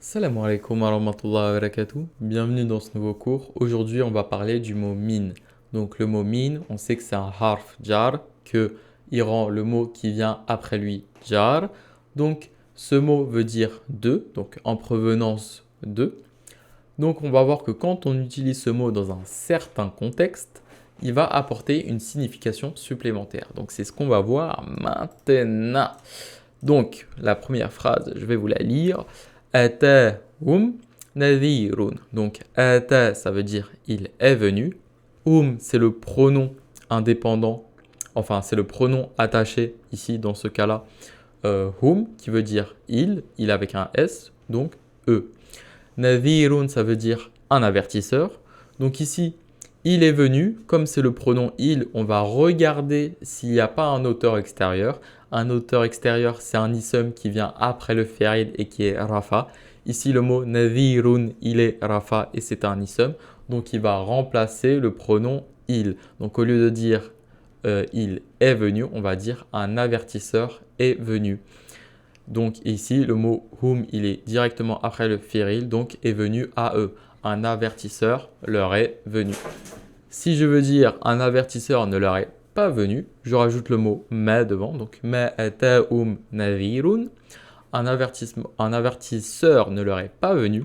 Salam alaikum wa rahmatullahi wa barakatuh. Bienvenue dans ce nouveau cours. Aujourd'hui, on va parler du mot min. Donc, le mot min, on sait que c'est un harf jar, que il rend le mot qui vient après lui jar. Donc, ce mot veut dire de, donc en provenance de. Donc, on va voir que quand on utilise ce mot dans un certain contexte, il va apporter une signification supplémentaire. Donc, c'est ce qu'on va voir maintenant. Donc, la première phrase, je vais vous la lire. Atahum nadhirun. Donc, ata, ça veut dire il est venu. C'est le pronom indépendant. Enfin, c'est le pronom attaché ici, dans ce cas-là. Qui veut dire il avec un S, donc eux. Nadhirun, ça veut dire un avertisseur. Donc ici, il est venu, comme c'est le pronom il, on va regarder s'il n'y a pas un auteur extérieur. Un auteur extérieur, c'est un ism qui vient après le fi'il et qui est rafa. Ici, le mot nadhirun, il est rafa et c'est un ism. Donc, il va remplacer le pronom il. Donc, au lieu de dire il est venu, on va dire un avertisseur est venu. Donc, ici, le mot whom, il est directement après le fi'il, donc est venu à eux. Un avertisseur leur est venu. Si je veux dire un avertisseur ne leur est pas venu, je rajoute le mot ma devant, donc ma ata'um nadhirun. Un avertisseur ne leur est pas venu.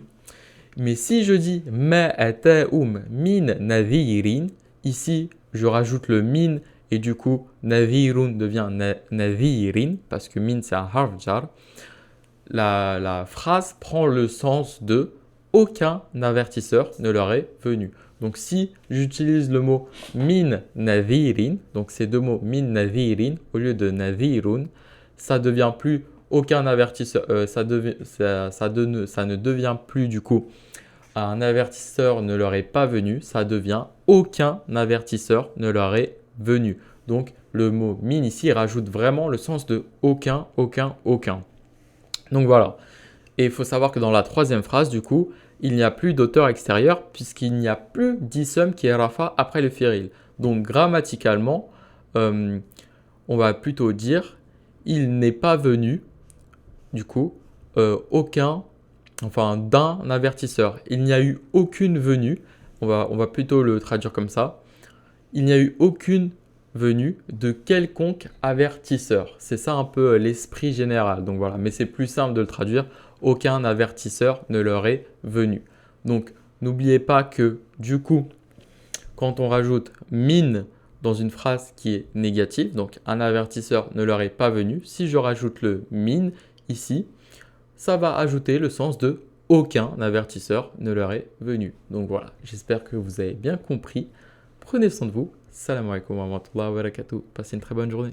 Mais si je dis ma ata'um min nadhirin, ici je rajoute le min et du coup nadhirun devient nadhirin parce que min c'est un harf jar. La phrase prend le sens de aucun avertisseur ne leur est venu. Donc si j'utilise le mot min nadhirin, donc ces deux mots min nadhirin au lieu de nadhirun, ça devient plus aucun avertisseur, ça ne devient plus du coup un avertisseur ne leur est pas venu, ça devient aucun avertisseur ne leur est venu. Donc le mot min ici rajoute vraiment le sens de aucun. Donc voilà. Et il faut savoir que dans la troisième phrase, du coup, il n'y a plus d'auteur extérieur puisqu'il n'y a plus d'ism qui est rafa après le fi'il. Donc grammaticalement, on va plutôt dire il n'est pas venu, du coup, d'un avertisseur. Il n'y a eu aucune venue. On va plutôt le traduire comme ça. Il n'y a eu aucune venue de quelconque avertisseur. C'est ça un peu l'esprit général. Donc voilà, mais c'est plus simple de le traduire. Aucun avertisseur ne leur est venu. Donc n'oubliez pas que du coup, quand on rajoute min dans une phrase qui est négative, donc un avertisseur ne leur est pas venu, si je rajoute le min ici, ça va ajouter le sens de aucun avertisseur ne leur est venu. Donc voilà, j'espère que vous avez bien compris. Prenez soin de vous. Salam alaikum wa rahmatullahi wa barakatuh. Passez une très bonne journée.